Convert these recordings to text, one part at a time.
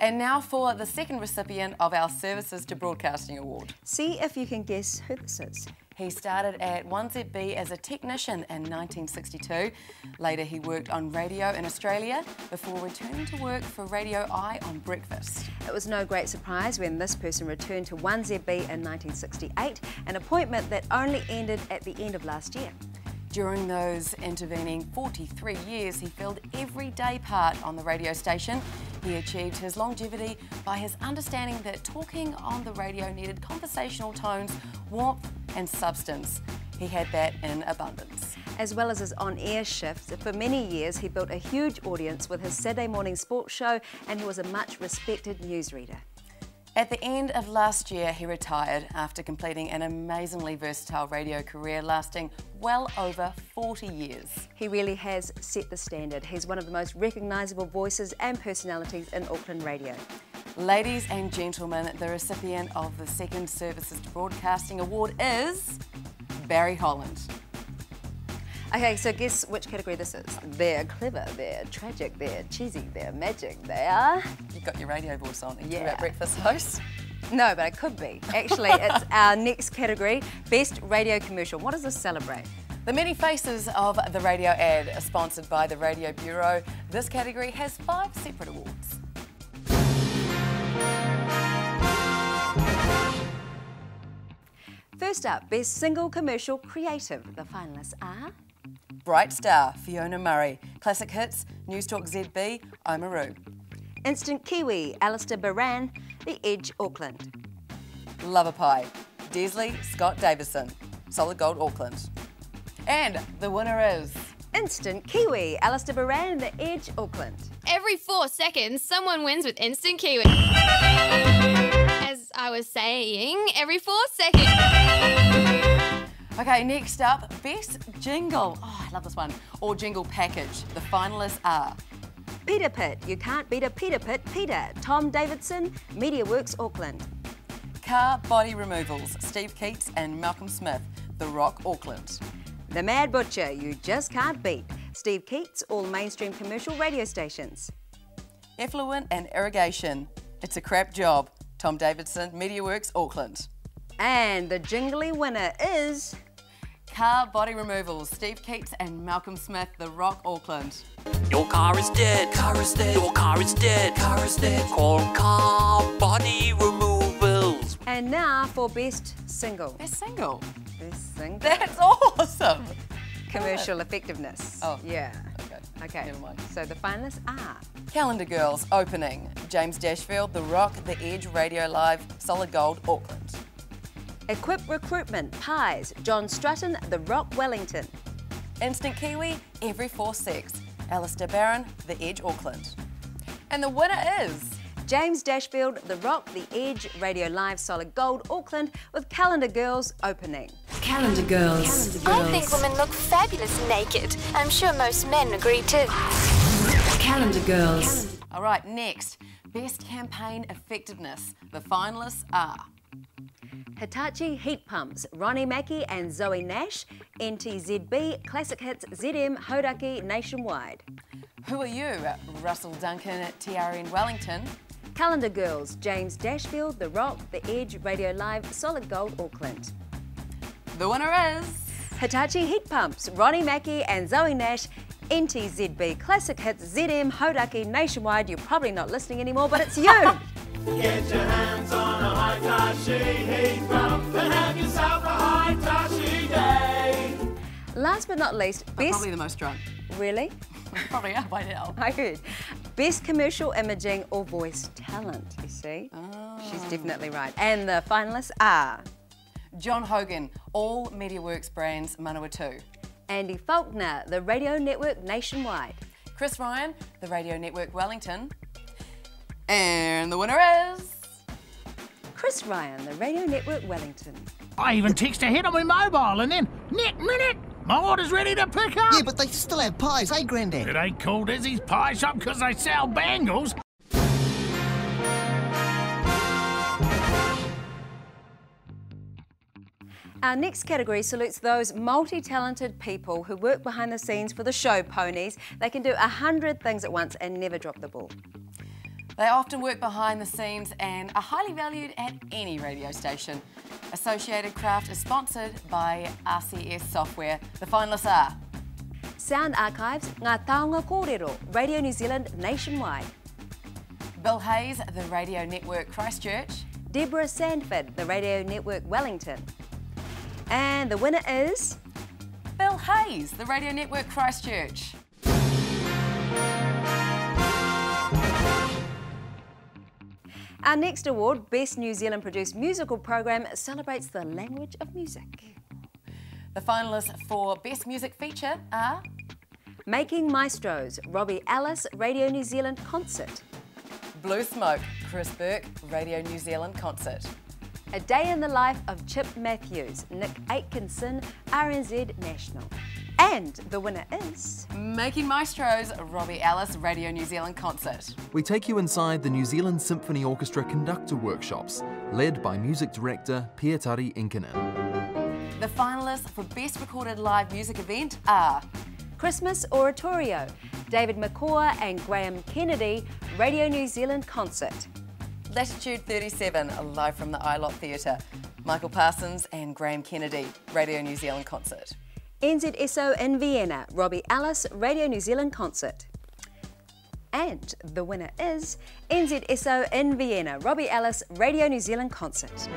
And now for the second recipient of our Services to Broadcasting Award. See if you can guess who this is. He started at 1ZB as a technician in 1962. Later he worked on radio in Australia before returning to work for Radio I on breakfast. It was no great surprise when this person returned to 1ZB in 1968, an appointment that only ended at the end of last year. During those intervening 43 years, he filled every day part on the radio station. He achieved his longevity by his understanding that talking on the radio needed conversational tones, warmth and substance. He had that in abundance. As well as his on-air shifts, for many years he built a huge audience with his Saturday morning sports show, and he was a much respected newsreader. At the end of last year, he retired after completing an amazingly versatile radio career lasting well over 40 years. He really has set the standard. He's one of the most recognisable voices and personalities in Auckland radio. Ladies and gentlemen, the recipient of the second Services to Broadcasting Award is Barry Holland. Okay, so guess which category this is. They're clever, they're tragic, they're cheesy, they're magic, they are... You've got your radio voice on. Are you Yeah. about breakfast host? No, but I could be. Actually, it's our next category, Best Radio Commercial. What does this celebrate? The many faces of the radio ad are sponsored by the Radio Bureau. This category has 5 separate awards. First up, Best Single Commercial Creative. The finalists are... Bright Star, Fiona Murray. Classic Hits, Newstalk ZB, Oamaru. Instant Kiwi, Alistair Baran, The Edge, Auckland. Lover Pie, Desley Scott Davison, Solid Gold Auckland. And the winner is... Instant Kiwi, Alistair Baran, The Edge, Auckland. Every 4 seconds, someone wins with Instant Kiwi. As I was saying, every 4 seconds. Okay, next up, Best Jingle. Oh, I love this one. Or Jingle Package. The finalists are... Peter Pit, You Can't Beat a Peter Pit, Peter, Tom Davidson, MediaWorks, Auckland. Car Body Removals, Steve Keats and Malcolm Smith, The Rock, Auckland. The Mad Butcher, You Just Can't Beat, Steve Keats, all mainstream commercial radio stations. Effluent and Irrigation, It's a Crap Job, Tom Davidson, MediaWorks, Auckland. And the jingly winner is... Car Body Removals, Steve Keats and Malcolm Smith, The Rock, Auckland. Your car is dead, car is dead, your car is dead, car is dead. Call Car Body Removals. And now for Best Single. Best Single. Best Single. That's awesome. Commercial effectiveness. Oh. Yeah. Okay. Never mind. So the finalists are... Calendar Girls, Opening, James Dashfield, The Rock, The Edge, Radio Live, Solid Gold, Auckland. Equip Recruitment, Pies, John Strutton, The Rock, Wellington. Instant Kiwi, Every 4-6, Alistair Barron, The Edge, Auckland. And the winner is... James Dashfield, The Rock, The Edge, Radio Live, Solid Gold, Auckland, with Calendar Girls Opening. Calendar Girls. I think women look fabulous naked. I'm sure most men agree too. Calendar Girls. All right, next, Best Campaign Effectiveness. The finalists are... Hitachi Heat Pumps, Ronnie Mackie and Zoe Nash, NTZB, Classic Hits, ZM, Hodaki, Nationwide. Who Are You? Russell Duncan at TRN Wellington. Calendar Girls, James Dashfield, The Rock, The Edge, Radio Live, Solid Gold, Auckland. The winner is... Hitachi Heat Pumps, Ronnie Mackie and Zoe Nash, NTZB, Classic Hits, ZM, Hodaki, Nationwide. You're probably not listening anymore, but it's you! Get your hands on a Hitachi heat pump and have yourself a Hitachi day. Last but not least, best... Probably the most drunk. Really? Probably are by now. I heard. Best commercial imaging or voice talent, you see? Oh. She's definitely right. And the finalists are... John Hogan, all MediaWorks brands, Manawatu. Andy Faulkner, the Radio Network Nationwide. Chris Ryan, the Radio Network Wellington. And the winner is... Chris Ryan, the Radio Network Wellington. I even text ahead on my mobile and then, next minute, my order's ready to pick up. Yeah, but they still have pies, eh, Grandad? It ain't called Izzy's Pie Shop because they sell bangles. Our next category salutes those multi-talented people who work behind the scenes for the show ponies. They can do 100 things at once and never drop the ball. They often work behind the scenes and are highly valued at any radio station. Associated Craft is sponsored by RCS Software. The finalists are Sound Archives, Ngā Taonga Kōrero, Radio New Zealand nationwide. Bill Hayes, the Radio Network Christchurch. Deborah Sandford, the Radio Network Wellington. And the winner is Bill Hayes, the Radio Network Christchurch. Our next award, Best New Zealand Produced Musical Program, celebrates the language of music. The finalists for Best Music Feature are Making Maestros, Robbie Ellis, Radio New Zealand Concert. Blue Smoke, Chris Burke, Radio New Zealand Concert. A Day in the Life of Chip Matthews, Nick Aitkinson, RNZ National. And the winner is Making Maestros, Robbie Ellis, Radio New Zealand Concert. We take you inside the New Zealand Symphony Orchestra Conductor Workshops, led by Music Director Pietari Inkinen. The finalists for Best Recorded Live Music Event are Christmas Oratorio, David McCaw and Graham Kennedy, Radio New Zealand Concert. Latitude 37, live from the ILOT Theatre, Michael Parsons and Graham Kennedy, Radio New Zealand Concert. NZSO in Vienna, Robbie Ellis, Radio New Zealand Concert. And the winner is NZSO in Vienna, Robbie Ellis, Radio New Zealand Concert.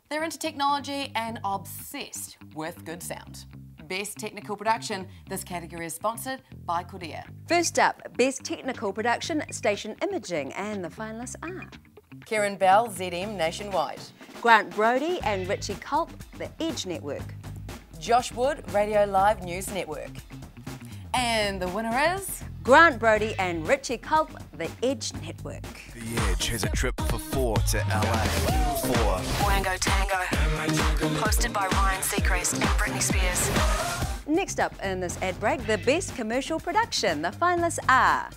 They're into technology and obsessed with good sound. Best Technical Production, this category is sponsored by Korea. First up, Best Technical Production, Station Imaging, and the finalists are Kieran Bell, ZM Nationwide. Grant Brody and Richie Culp, The Edge Network. Josh Wood, Radio Live News Network. And the winner is Grant Brody and Richie Culp, The Edge Network. The Edge has a trip for 4 to LA. 4. Wango Tango. Hosted by Ryan Seacrest and Britney Spears. Next up in this ad break, the Best Commercial Production. The finalists are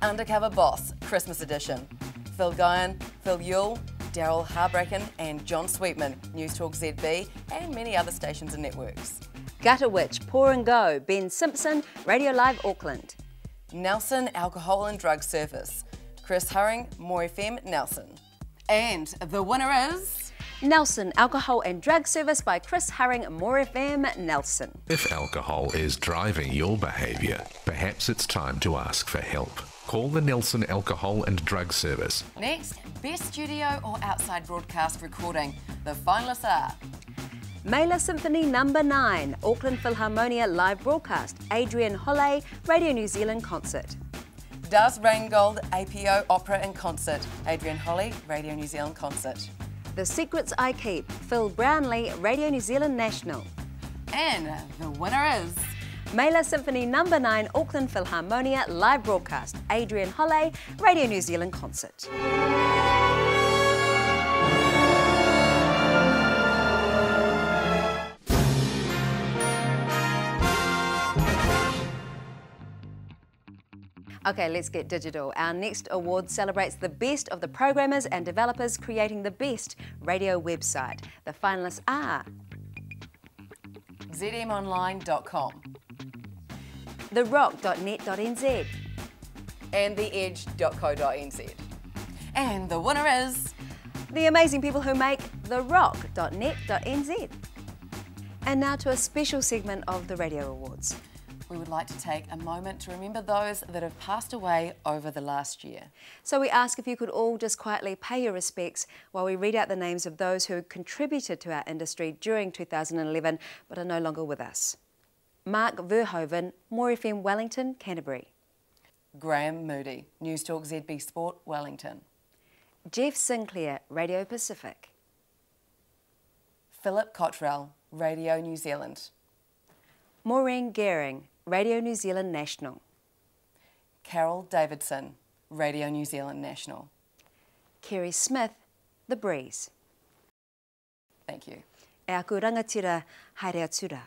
Undercover Boss, Christmas Edition. Phil Guyon, Phil Yule, Daryl Harbraken and John Sweetman, News Talk ZB, and many other stations and networks. Gutter Witch, Pour and Go, Ben Simpson, Radio Live Auckland. Nelson Alcohol and Drug Service, Chris Hurring, More FM Nelson. And the winner is Nelson Alcohol and Drug Service by Chris Hurring, More FM Nelson. If alcohol is driving your behaviour, perhaps it's time to ask for help. Call the Nelson Alcohol and Drug Service. Next, Best Studio or Outside Broadcast Recording. The finalists are Mela Symphony No. 9, Auckland Philharmonia Live Broadcast, Adrian Holle, Radio New Zealand Concert. Does Raingold APO Opera and Concert, Adrian Holle, Radio New Zealand Concert. The Secrets I Keep, Phil Brownlee, Radio New Zealand National. And the winner is Mela Symphony No. 9, Auckland Philharmonia Live Broadcast, Adrian Holle, Radio New Zealand Concert. Okay, let's get digital. Our next award celebrates the best of the programmers and developers creating the best radio website. The finalists are zmonline.com, therock.net.nz and theedge.co.nz. And the winner is the amazing people who make therock.net.nz. And now to a special segment of the Radio Awards. We would like to take a moment to remember those that have passed away over the last year. So we ask if you could all just quietly pay your respects while we read out the names of those who contributed to our industry during 2011 but are no longer with us. Mark Verhoeven, More FM Wellington, Canterbury. Graham Moody, News Talk ZB Sport, Wellington. Jeff Sinclair, Radio Pacific. Philip Cottrell, Radio New Zealand. Maureen Gehring, Radio New Zealand National. Carol Davidson, Radio New Zealand National. Kerry Smith, The Breeze. Thank you. E aku rangatira haere atura.